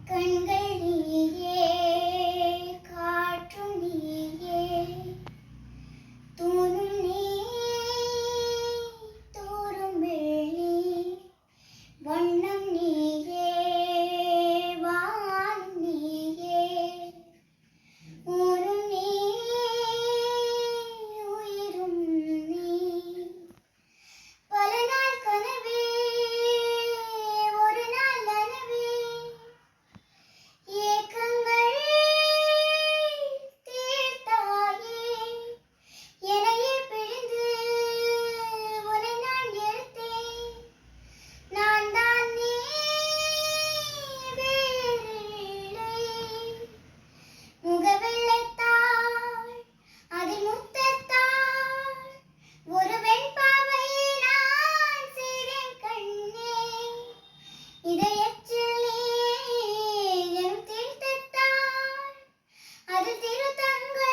கண்கள் நீயே, காற்றும் நீயே, தூணும் நீ, தூரும் வெளி, வண்ணம் நீயே, வானும் நீயே, ஊரும் நீ, உயிரும் நீ. பல நாள் கனவே, ஒரு நாள் நனவே, ஏக்கங்கள் தீர்த்தாயே, என்னையே பிழிந்து உன்னை நான் எடுத்தேன். நான் தான் நீ, வேறில்லை. முகவெள்ளைத்தாள், அதில் முத்தத்தாள், ஒரு வெண்பாவை நான் செய்தேன் கண்ணே. இதயத்தில் நீ எனும் தீர்த்தத்தாள், அதில் திருத்தங்கள்